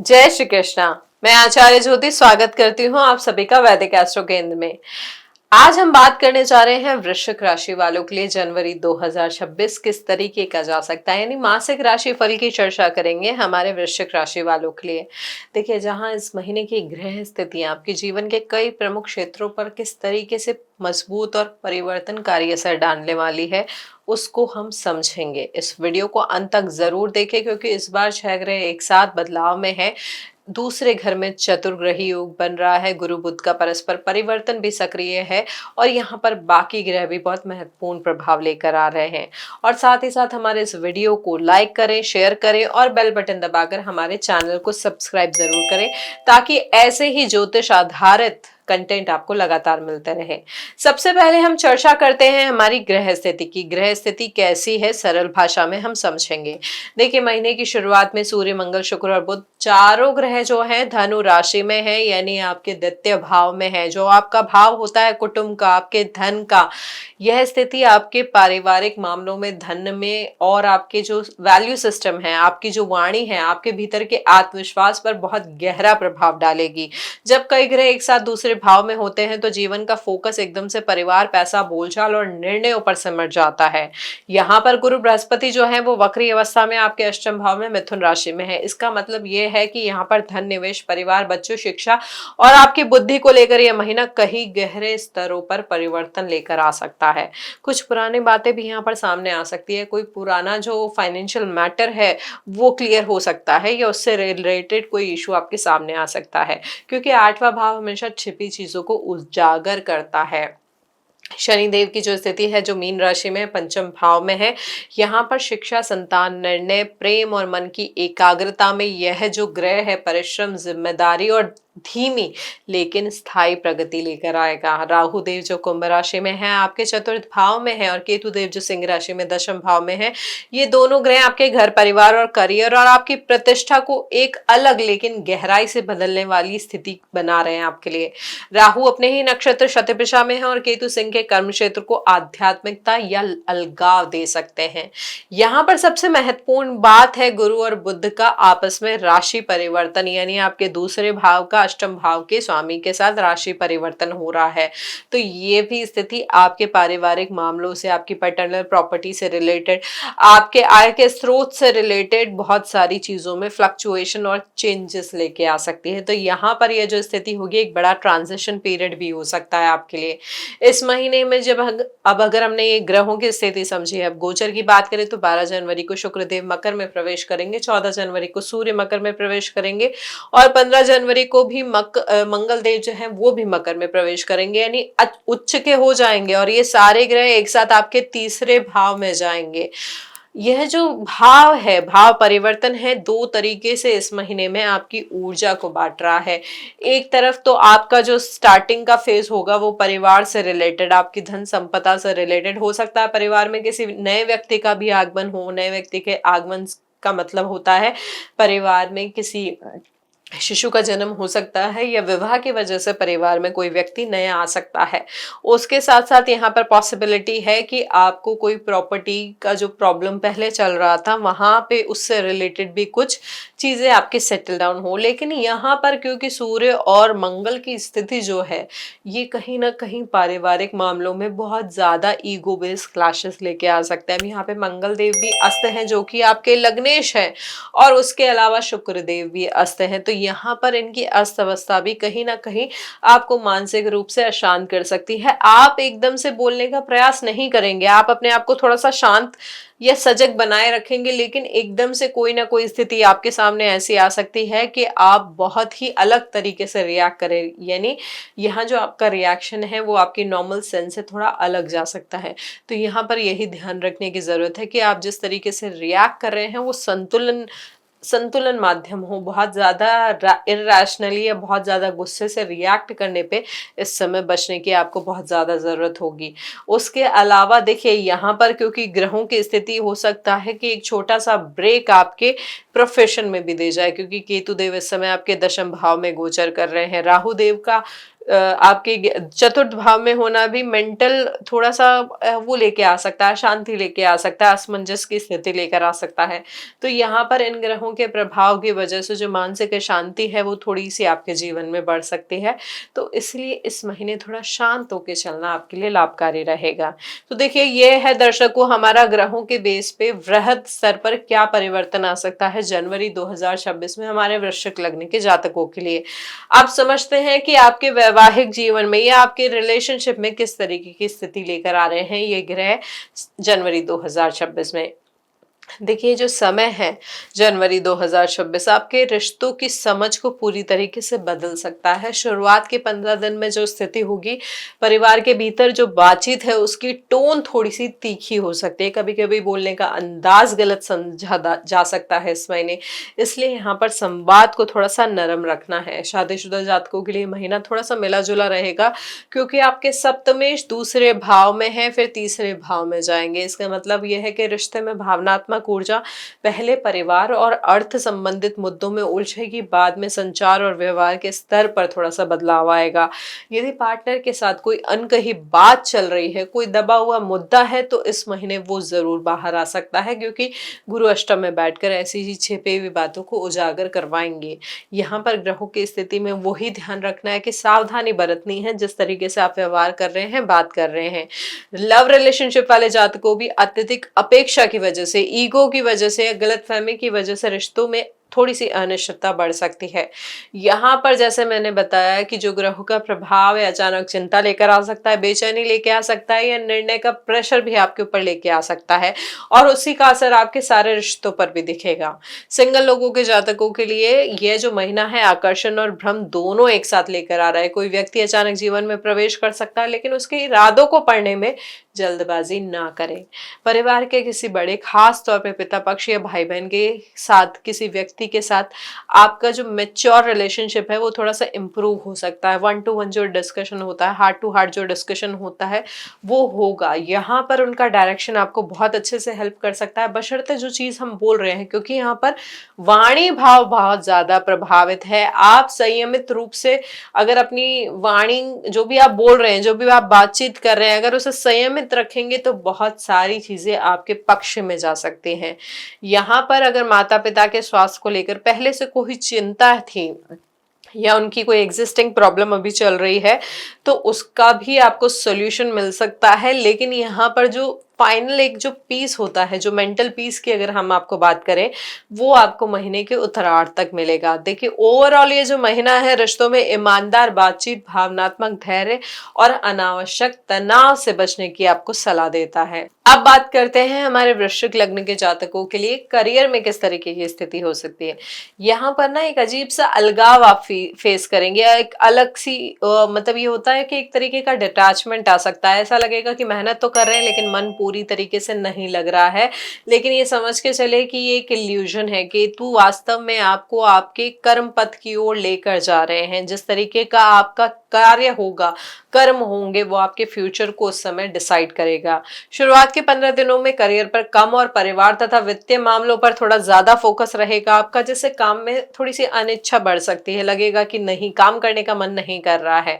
जय श्री कृष्णा। मैं आचार्य ज्योति स्वागत करती हूँ आप सभी का वैदिक एस्ट्रो केंद्र में। आज हम बात करने जा रहे हैं वृश्चिक राशि वालों के लिए जनवरी 2026 किस तरीके का जा सकता है, यानी मासिक राशि फल की चर्चा करेंगे हमारे वृश्चिक राशि वालों के लिए। देखिए, जहां इस महीने की ग्रह स्थितियां आपके जीवन के कई प्रमुख क्षेत्रों पर किस तरीके से मजबूत और परिवर्तनकारी असर डालने वाली है, उसको हम समझेंगे। इस वीडियो को अंत तक जरूर देखें, क्योंकि इस बार 6 ग्रह एक साथ बदलाव में है। दूसरे घर में चतुर्ग्रही योग बन रहा है, गुरु बुध का परस्पर परिवर्तन भी सक्रिय है और यहाँ पर बाकी ग्रह भी बहुत महत्वपूर्ण प्रभाव लेकर आ रहे हैं। और साथ ही साथ हमारे इस वीडियो को लाइक करें, शेयर करें और बेल बटन दबाकर हमारे चैनल को सब्सक्राइब जरूर करें, ताकि ऐसे ही ज्योतिष आधारित कंटेंट आपको लगातार मिलते रहे। सबसे पहले हम चर्चा करते हैं हमारी ग्रह स्थिति की। ग्रह स्थिति कैसी है, सरल भाषा में हम समझेंगे। देखिए, महीने की शुरुआत में सूर्य, मंगल, शुक्र और बुध चारों ग्रह जो है धनु राशि में है, यानी आपके द्वितीय भाव में है। जो आपका भाव होता है कुटुंब का, आपके धन का, यह स्थिति आपके पारिवारिक मामलों में, धन में और आपके जो वैल्यू सिस्टम है, आपकी जो वाणी है, आपके भीतर के आत्मविश्वास पर बहुत गहरा प्रभाव डालेगी। जब कई ग्रह एक साथ दूसरे भाव में होते हैं तो जीवन का फोकस एकदम से परिवार, पैसा, बोलचाल और निर्णयों पर सिमट जाता है। यहाँ पर गुरु बृहस्पति जो है वो वक्री अवस्था में आपके अष्टम भाव में मिथुन राशि में है। इसका मतलब ये है कि यहाँ पर धन, निवेश, परिवार, बच्चों, शिक्षा और आपकी बुद्धि को लेकर यह महीना कहीं गहरे स्तरों पर परिवर्तन लेकर आ सकता है। कुछ पुरानी बातें भी यहाँ पर सामने आ सकती है। कोई पुराना जो फाइनेंशियल मैटर है वो क्लियर हो सकता है, या उससे रिलेटेड कोई इशू आपके सामने आ सकता है, क्योंकि आठवां भाव हमेशा छिपी चीजों को उजागर करता है। शनिदेव की जो स्थिति है, जो मीन राशि में पंचम भाव में है, यहाँ पर शिक्षा, संतान, निर्णय, प्रेम और मन की एकाग्रता में यह जो ग्रह है परिश्रम, जिम्मेदारी और धीमी लेकिन स्थायी प्रगति लेकर आएगा। राहु देव जो कुंभ राशि में है आपके चतुर्थ भाव में है, और केतु देव जो सिंह राशि में दशम भाव में है। ये दोनों ग्रह आपके घर, परिवार और करियर और आपकी प्रतिष्ठा को एक अलग लेकिन गहराई से बदलने वाली स्थिति बना रहे हैं आपके लिए। राहु अपने ही नक्षत्र शतभिषा में है और केतु सिंह के कर्म क्षेत्र को आध्यात्मिकता या अलगाव दे सकते हैं। यहाँ पर सबसे महत्वपूर्ण बात है गुरु और बुध का आपस में राशि परिवर्तन, यानी आपके दूसरे भाव का अष्टम भाव के स्वामी के साथ राशि परिवर्तन हो रहा है। तो ये भी स्थिति आपके पारिवारिक मामलों से, आपकी पैटर्नल प्रॉपर्टी से रिलेटेड, आपके आय के स्रोत से रिलेटेड बहुत सारी चीजों में फ्लक्चुएशन और चेंजेस लेके आ सकती है। तो यहाँ पर यह जो स्थिति होगी, एक बड़ा ट्रांजिशन पीरियड भी हो सकता है आपके लिए इस महीने में। जब अब अगर हमने ये ग्रहों की स्थिति समझी है, अब गोचर की बात करें तो 12 जनवरी को शुक्रदेव मकर में प्रवेश करेंगे, 14 जनवरी को सूर्य मकर में प्रवेश करेंगे और 15 जनवरी को भी मंगल देव जो है वो भी मकर में प्रवेश करेंगे, यानी उच्च के हो जाएंगे। और ये सारे ग्रह एक साथ आपके तीसरे भाव में जाएंगे। यह जो भाव है, भाव परिवर्तन है, दो तरीके से इस महीने में आपकी ऊर्जा को बांट रहा है। एक तरफ तो आपका जो स्टार्टिंग का फेज होगा वो परिवार से रिलेटेड, आपकी धन संपदा से रिलेटेड हो सकता है। परिवार में किसी नए व्यक्ति का भी आगमन हो, नए व्यक्ति के आगमन का मतलब होता है परिवार में किसी शिशु का जन्म हो सकता है, या विवाह की वजह से परिवार में कोई व्यक्ति नया आ सकता है। उसके साथ साथ यहाँ पर पॉसिबिलिटी है कि आपको कोई प्रॉपर्टी का जो प्रॉब्लम पहले चल रहा था वहां पे उससे रिलेटेड भी कुछ चीजें आपकी सेटल डाउन हो। लेकिन यहाँ पर क्योंकि सूर्य और मंगल की स्थिति जो है ये कहीं ना कहीं पारिवारिक मामलों में बहुत ज्यादा ईगो बेस्ड क्लैशेस लेके आ सकते हैं। यहाँ पे मंगल देव भी अस्त हैं जो कि आपके लग्नेश है, और उसके अलावा शुक्र देव भी अस्त हैं। तो यहाँ पर इनकी अस्त अवस्था भी कहीं ना कहीं आपको मानसिक रूप से अशांत कर सकती है। आप एकदम से बोलने का प्रयास नहीं करेंगे, आप अपने आप को थोड़ा सा शांत या सजग बनाए रखेंगे, लेकिन एकदम से कोई ना कोई स्थिति आपके सामने ऐसी आ सकती है कि आप बहुत ही अलग तरीके से रिएक्ट करें। यानी यहाँ जो आपका रिएक्शन है वो आपकी नॉर्मल सेंस से थोड़ा अलग जा सकता है। तो यहाँ पर यही ध्यान रखने की जरूरत है कि आप जिस तरीके से रिएक्ट कर रहे हैं वो संतुलन माध्यम हो। बहुत ज्यादा इरैशनली या बहुत ज्यादा गुस्से से रिएक्ट करने पे इस समय बचने की आपको बहुत ज्यादा जरूरत होगी। उसके अलावा देखिए, यहाँ पर क्योंकि ग्रहों की स्थिति हो सकता है कि एक छोटा सा ब्रेक आपके प्रोफेशन में भी दे जाए, क्योंकि केतु देव इस समय आपके दशम भाव में गोचर कर रहे हैं। राहु देव का आपके चतुर्थ भाव में होना भी मेंटल थोड़ा सा वो लेके आ सकता है, शांति लेके आ सकता है, असमंजस की स्थिति लेकर आ सकता है। तो यहाँ पर इन ग्रहों के प्रभाव की वजह से जो मानसिक शांति है वो थोड़ी सी आपके जीवन में बढ़ सकती है। तो इसलिए इस महीने थोड़ा शांत होके चलना आपके लिए लाभकारी रहेगा। तो देखिए, ये है दर्शकों हमारा ग्रहों के बेस पे वृहद स्तर पर क्या परिवर्तन आ सकता है जनवरी 2026 में हमारे वृश्चिक लग्न के जातकों के लिए। आप समझते हैं कि आपके वैवाहिक जीवन में या आपके रिलेशनशिप में किस तरीके की स्थिति लेकर आ रहे हैं ये ग्रह जनवरी 2026 में। देखिए, जो समय है जनवरी 2026 आपके रिश्तों की समझ को पूरी तरीके से बदल सकता है। शुरुआत के 15 दिन में जो स्थिति होगी, परिवार के भीतर जो बातचीत है उसकी टोन थोड़ी सी तीखी हो सकती है, कभी कभी बोलने का अंदाज गलत समझा जा सकता है इस महीने। इसलिए यहाँ पर संवाद को थोड़ा सा नरम रखना है। शादीशुदा जातकों के लिए महीना थोड़ा सा मिला जुला रहेगा, क्योंकि आपके सप्तमेश दूसरे भाव में है, फिर तीसरे भाव में जाएंगे। इसका मतलब यह है कि रिश्ते में भावनात्मक ऊर्जा पहले परिवार और अर्थ संबंधित मुद्दों में उलझेगी, बाद में संचार और व्यवहार के स्तर पर थोड़ा सा बदलाव आएगा। यदि पार्टनर के साथ कोई अनकही बात चल रही है, कोई दबा हुआ मुद्दा है, तो इस महीने वो जरूर बाहर आ सकता है, क्योंकि गुरु अष्टम में बैठकर ऐसी ही छिपी हुई बातों को उजागर करवाएंगे। यहाँ पर ग्रहों की स्थिति में वही ध्यान रखना है कि सावधानी बरतनी है जिस तरीके से आप व्यवहार कर रहे हैं, बात कर रहे हैं। लव रिलेशनशिप वाले जातकों भी अत्यधिक अपेक्षा की वजह से, ईगो की वजह से, गलतफहमी की वजह से रिश्तों में थोड़ी सी अनिश्चितता बढ़ सकती है। यहाँ पर जैसे मैंने बताया कि जो ग्रहों का प्रभाव है अचानक चिंता लेकर आ सकता है, बेचैनी लेके आ सकता है, या निर्णय का प्रेशर भी आपके ऊपर लेके आ सकता है, और उसी का असर आपके सारे रिश्तों पर भी दिखेगा। सिंगल लोगों के जातकों के लिए यह जो महीना है आकर्षण और भ्रम दोनों एक साथ लेकर आ रहा है। कोई व्यक्ति अचानक जीवन में प्रवेश कर सकता है, लेकिन उसके इरादों को पढ़ने में जल्दबाजी ना करें। परिवार के किसी बड़े, खास तौर पे पिता पक्ष या भाई बहन के साथ, किसी व्यक्ति के साथ आपका जो मेच्योर रिलेशनशिप है वो थोड़ा सा इंप्रूव हो सकता है। 1 to 1 जो डिस्कशन होता है, हार्ट टू हार्ट जो डिस्कशन होता है वो होगा। यहाँ पर उनका डायरेक्शन आपको बहुत अच्छे से हेल्प कर सकता है, बशर्ते जो चीज हम बोल रहे हैं, क्योंकि यहाँ पर वाणी भाव बहुत ज्यादा प्रभावित है। आप संयमित रूप से अगर अपनी वाणी, जो भी आप बोल रहे हैं, जो भी आप बातचीत कर रहे हैं, अगर उसे संयमित रखेंगे तो बहुत सारी चीजें आपके पक्ष में जा सकती हैं। यहाँ पर अगर माता पिता के स्वास्थ्य को लेकर पहले से कोई चिंता थी या उनकी कोई एग्जिस्टिंग प्रॉब्लम अभी चल रही है, तो उसका भी आपको सोल्यूशन मिल सकता है। लेकिन यहाँ पर जो फाइनल एक जो पीस होता है, जो मेंटल पीस की अगर हम आपको बात करें, वो आपको महीने के उत्तरार्ध तक मिलेगा। देखिए, ओवरऑल ये जो महीना है रिश्तों में ईमानदार बातचीत, भावनात्मक धैर्य और अनावश्यक तनाव से बचने की आपको सलाह देता है। अब बात करते हैं हमारे वृश्चिक लग्न के जातकों के लिए करियर में किस तरीके की स्थिति हो सकती है। यहाँ पर ना एक अजीब सा अलगाव आप फेस करेंगे, या एक अलग सी मतलब ये होता है कि एक तरीके का डिटैचमेंट आ सकता है। ऐसा लगेगा कि मेहनत तो कर रहे हैं लेकिन मन पूरी तरीके से नहीं लग रहा है। लेकिन ये समझ के चले कि ये एक इल्यूजन है, कि तू वास्तव में आपको आपके कर्म पथ की ओर लेकर जा रहे हैं। जिस तरीके का आपका कार्य होगा, कर्म होंगे, वो आपके फ्यूचर को उस समय डिसाइड करेगा। शुरुआत के 15 दिनों में करियर पर कम और परिवार तथा वित्तीय मामलों पर थोड़ा ज्यादा फोकस रहेगा आपका, जिससे काम में थोड़ी सी अनिच्छा बढ़ सकती है। लगेगा कि नहीं, काम करने का मन नहीं कर रहा है।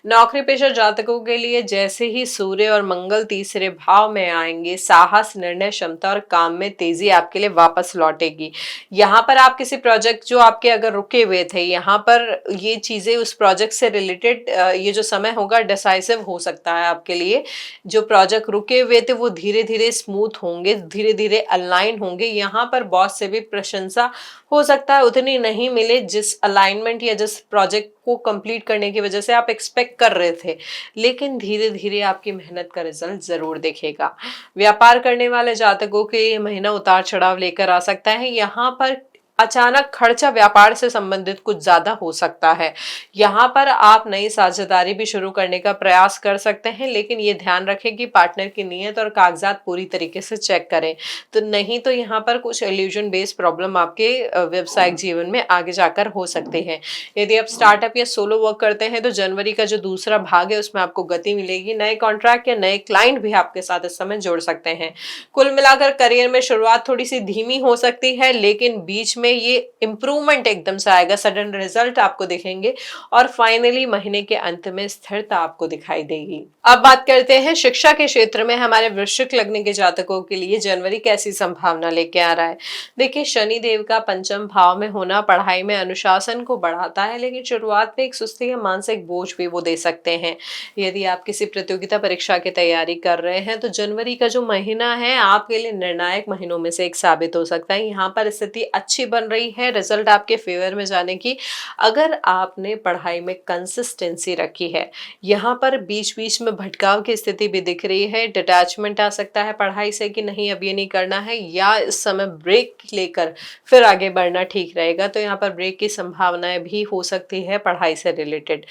नौकरी पेशा जातकों के लिए जैसे ही सूर्य और मंगल तीसरे भाव में आएंगे, साहस, निर्णय क्षमता और काम में तेजी आपके लिए वापस लौटेगी। यहाँ पर आप किसी प्रोजेक्ट जो आपके अगर रुके हुए थे, यहाँ पर ये चीजें उस प्रोजेक्ट से रिलेटेड ये जो समय होगा डिसाइसिव हो सकता है आपके लिए। जो प्रोजेक्ट रुके हुए थे वो धीरे धीरे स्मूथ होंगे, धीरे धीरे अलाइन होंगे। यहाँ पर बॉस से भी प्रशंसा हो सकता है उतनी नहीं मिले जिस अलाइनमेंट या जिस प्रोजेक्ट को कंप्लीट करने की वजह से आप एक्सपेक्ट कर रहे थे, लेकिन धीरे धीरे आपकी मेहनत का रिजल्ट जरूर दिखेगा। व्यापार करने वाले जातकों के ये महीना उतार चढ़ाव लेकर आ सकता है। यहाँ पर अचानक खर्चा व्यापार से संबंधित कुछ ज्यादा हो सकता है। यहाँ पर आप नई साझेदारी भी शुरू करने का प्रयास कर सकते हैं, लेकिन ये ध्यान रखें कि पार्टनर की नीयत और कागजात पूरी तरीके से चेक करें, तो नहीं तो यहाँ पर कुछ इल्यूजन बेस्ड प्रॉब्लम आपके व्यवसायिक जीवन में आगे जाकर हो सकते हैं। यदि आप स्टार्टअप या सोलो वर्क करते हैं तो जनवरी का जो दूसरा भाग है उसमें आपको गति मिलेगी। नए कॉन्ट्रैक्ट या नए क्लाइंट भी आपके साथ इस समय जोड़ सकते हैं। कुल मिलाकर करियर में शुरुआत थोड़ी सी धीमी हो सकती है, लेकिन बीच में में ये इम्प्रूवमेंट एकदम से आएगा, सडन रिजल्ट आपको दिखेंगे और फाइनली महीने के अंत में स्थिरता आपको दिखाई देगी। अब बात करते हैं शिक्षा के क्षेत्र में हमारे वृश्चिक लग्न के जातकों के लिए जनवरी कैसी संभावना लेके आ रहा है। देखिए, शनि देव का पंचम भाव में होना पढ़ाई में अनुशासन को बढ़ाता है, लेकिन शुरुआत में एक सुस्ती या मानसिक बोझ भी वो दे सकते हैं। यदि आप किसी प्रतियोगिता परीक्षा की तैयारी कर रहे हैं तो जनवरी का जो महीना है आपके लिए निर्णायक महीनों में से एक साबित हो सकता है। यहाँ पर स्थिति अच्छी बन रही है, रिजल्ट आपके फेवर में जाने की, अगर आपने पढ़ाई में कंसिस्टेंसी रखी है। यहाँ पर बीच बीच में भटकाव की स्थिति भी दिख रही है, डिटैचमेंट आ सकता है पढ़ाई से कि नहीं अब ये नहीं करना है, या इस समय ब्रेक लेकर फिर आगे बढ़ना ठीक रहेगा। तो यहाँ पर ब्रेक की संभावनाएं भी हो सकती है पढ़ाई से रिलेटेड।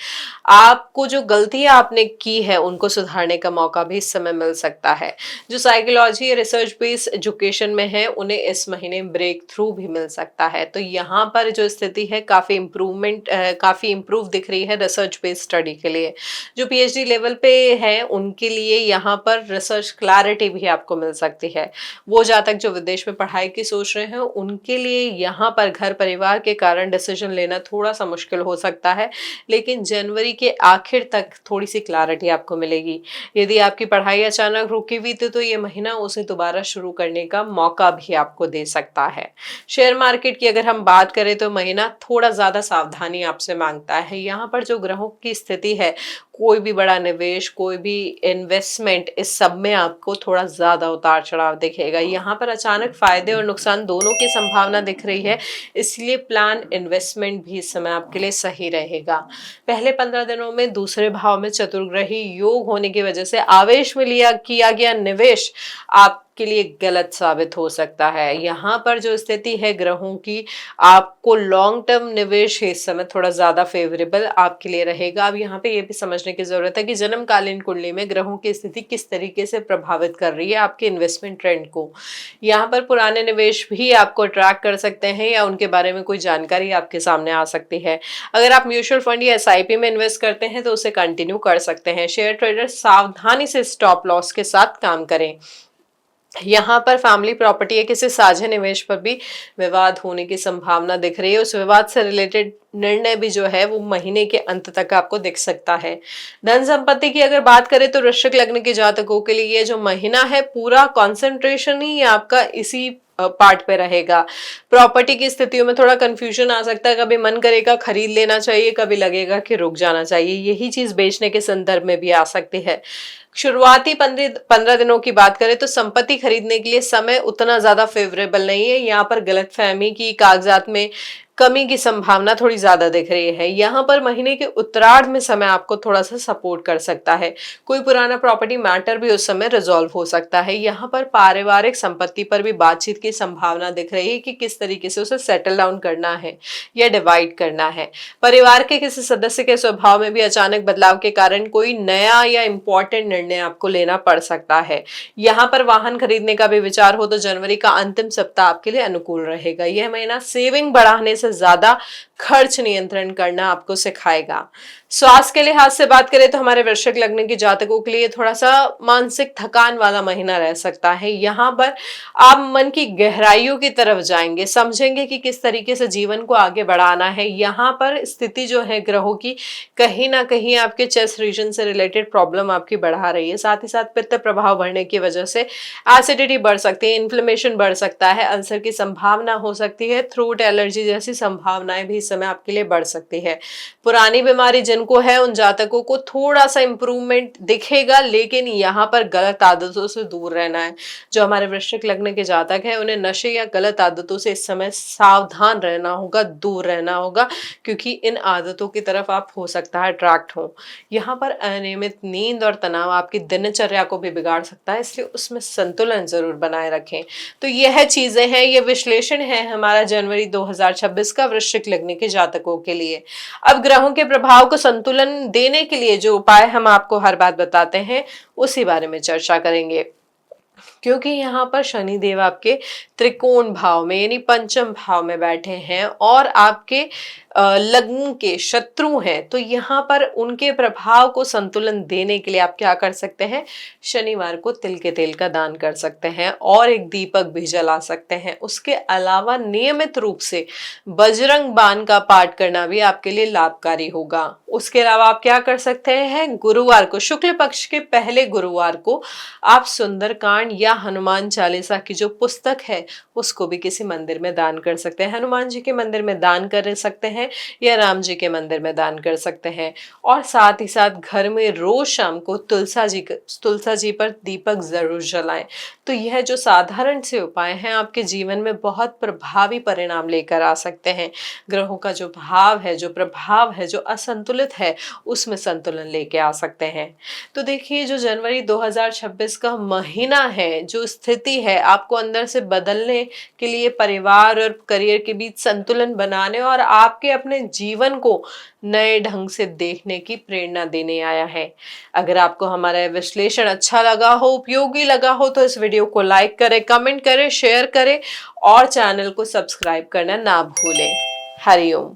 आपको जो गलतियां आपने की है उनको सुधारने का मौका भी इस समय मिल सकता है। जो साइकोलॉजी रिसर्च बेस्ड एजुकेशन में है उन्हें इस महीने ब्रेक थ्रू भी मिल सकता है। तो यहाँ पर जो स्थिति है काफी इम्प्रूव दिख रही है रिसर्च बेस्ड स्टडी के लिए। जो पीएचडी लेवल पे है उनके लिए यहाँ पर रिसर्च क्लैरिटी भी आपको मिल सकती है। वो जातक जो विदेश में पढ़ाई की सोच रहे हैं उनके लिए यहाँ पर घर परिवार के कारण डिसीजन लेना थोड़ा सा मुश्किल हो सकता है, लेकिन जनवरी के आखिर तक थोड़ी सी क्लैरिटी आपको मिलेगी। यदि आपकी पढ़ाई अचानक रुकी हुई थी तो ये महीना उसे दोबारा शुरू करने का मौका भी आपको दे सकता है। शेयर मार्केट की अगर हम बात करें तो महीना थोड़ा ज्यादा सावधानी आपसे मांगता है। यहाँ पर जो ग्रहों की स्थिति है, कोई भी बड़ा निवेश, कोई भी इन्वेस्टमेंट, इस सब में आपको थोड़ा ज्यादा उतार चढ़ाव दिखेगा। यहाँ पर अचानक फायदे और नुकसान दोनों की संभावना दिख रही है, इसलिए प्लान इन्वेस्टमेंट भी इस समय आपके लिए सही रहेगा। पहले 15 दिनों में दूसरे भाव में चतुर्ग्रही योग होने की वजह से आवेश में किया गया निवेश आपके लिए गलत साबित हो सकता है। यहाँ पर जो स्थिति है ग्रहों की, आपको लॉन्ग टर्म निवेश इस समय थोड़ा ज्यादा फेवरेबल आपके लिए रहेगा। अब यहाँ पे ये भी समझने की जरूरत है कि जन्मकालीन कुंडली में ग्रहों की स्थिति किस तरीके से प्रभावित कर रही है आपके इन्वेस्टमेंट ट्रेंड को। यहाँ पर पुराने निवेश भी आपको अट्रैक्ट कर सकते हैं या उनके बारे में कोई जानकारी आपके सामने आ सकती है। अगर आप म्यूचुअल फंड या एसआईपी में इन्वेस्ट करते हैं तो उसे कंटिन्यू कर सकते हैं। शेयर ट्रेडर सावधानी से स्टॉप लॉस के साथ काम करें। यहाँ पर फैमिली प्रॉपर्टी या किसी साझा निवेश पर भी विवाद होने की संभावना दिख रही है। उस विवाद से रिलेटेड निर्णय भी जो है वो महीने के अंत तक आपको दिख सकता है। धन संपत्ति की अगर बात करें तो वृश्चिक लग्न के जातकों के लिए ये जो महीना है पूरा कंसंट्रेशन ही आपका इसी पार्ट पे रहेगा। प्रॉपर्टी की स्थितियों में थोड़ा कंफ्यूजन आ सकता है, कभी मन करेगा खरीद लेना चाहिए, कभी लगेगा कि रुक जाना चाहिए। यही चीज बेचने के संदर्भ में भी आ सकती है। शुरुआती 15 दिनों की बात करें तो संपत्ति खरीदने के लिए समय उतना ज्यादा फेवरेबल नहीं है। यहाँ पर गलतफहमी की, कागजात में कमी की संभावना थोड़ी ज्यादा दिख रही है। यहाँ पर महीने के उत्तरार्ध में समय आपको थोड़ा सा सपोर्ट कर सकता है। कोई पुराना प्रॉपर्टी मैटर भी उस समय रिजॉल्व हो सकता है। यहाँ पर पारिवारिक संपत्ति पर भी बातचीत की संभावना दिख रही है कि किस तरीके से उसे सेटल डाउन करना है या डिवाइड करना है। परिवार के किसी सदस्य के स्वभाव में भी अचानक बदलाव के कारण कोई नया या इंपॉर्टेंट निर्णय आपको लेना पड़ सकता है। यहाँ पर वाहन खरीदने का भी विचार हो तो जनवरी का अंतिम सप्ताह आपके लिए अनुकूल रहेगा। यह महीना सेविंग बढ़ाने से ज्यादा खर्च नियंत्रण करना आपको सिखाएगा। स्वास्थ्य के लिहाज से बात करें तो हमारे वृश्चिक लग्न के जातकों के लिए थोड़ा सा मानसिक थकान वाला महीना रह सकता है। यहाँ पर आप मन की गहराइयों की तरफ जाएंगे, समझेंगे कि किस तरीके से जीवन को आगे बढ़ाना है। यहाँ पर स्थिति जो है ग्रहों की कहीं ना कहीं आपके चेस्ट रीजन से रिलेटेड प्रॉब्लम आपकी बढ़ा रही है। साथ ही साथ पित्त प्रभाव बढ़ने की वजह से एसिडिटी बढ़ सकती है, इन्फ्लेमेशन बढ़ सकता है, अल्सर की संभावना हो सकती है, थ्रोट एलर्जी जैसी संभावनाएं भी इस समय आपके लिए बढ़ सकती है। पुरानी बीमारी जिनको है उन जातकों को थोड़ा सा इंप्रूवमेंट दिखेगा, लेकिन यहाँ पर गलत आदतों से दूर रहना है। जो हमारे वृश्चिक लग्न के जातक है उन्हें नशे या गलत आदतों से इस समय सावधान रहना होगा, दूर रहना होगा, क्योंकि इन आदतों की तरफ आप हो सकता है अट्रैक्ट हो। यहाँ पर अनियमित नींद और तनाव आपकी दिनचर्या को भी बिगाड़ सकता है, इसलिए उसमें संतुलन जरूर बनाए रखें। तो यह चीजें हैं, ये विश्लेषण है हमारा जनवरी 2026 का वृश्चिक लग्न के जातकों के लिए। अब ग्रहों के प्रभाव को संतुलन देने के लिए जो उपाय हम आपको हर बात बताते हैं उसी बारे में चर्चा करेंगे। क्योंकि यहाँ पर शनिदेव आपके त्रिकोण भाव में यानी पंचम भाव में बैठे हैं और आपके लग्न के शत्रु हैं, तो यहाँ पर उनके प्रभाव को संतुलन देने के लिए आप क्या कर सकते हैं, शनिवार को तिल के तेल का दान कर सकते हैं और एक दीपक भी जला सकते हैं। उसके अलावा नियमित रूप से बजरंग बाण का पाठ करना भी आपके लिए लाभकारी होगा। उसके अलावा आप क्या कर सकते हैं, गुरुवार को, शुक्ल पक्ष के पहले गुरुवार को आप सुंदरकांड या हनुमान चालीसा की जो पुस्तक है उसको भी किसी मंदिर में दान कर सकते हैं। हनुमान जी के मंदिर में दान कर सकते हैं या राम जी के मंदिर में दान कर सकते हैं। और साथ ही साथ घर में रोज शाम को तुलसा जी पर दीपक जरूर जलाएं। तो यह जो साधारण से उपाय हैं आपके जीवन में बहुत प्रभावी परिणाम लेकर आ सकते हैं। ग्रहों का जो भाव है, जो प्रभाव है, जो असंतुलित है, उसमें संतुलन लेके आ सकते हैं। तो देखिए, जो जनवरी 2026 का महीना है, जो स्थिति है आपको अंदर से बदलने के लिए, परिवार और करियर के बीच संतुलन बनाने और आपके अपने जीवन को नए ढंग से देखने की प्रेरणा देने आया है। अगर आपको हमारा विश्लेषण अच्छा लगा हो, उपयोगी लगा हो, तो इस वीडियो को लाइक करें, कमेंट करें, शेयर करें और चैनल को सब्सक्राइब करना ना भूलें। हरिओम।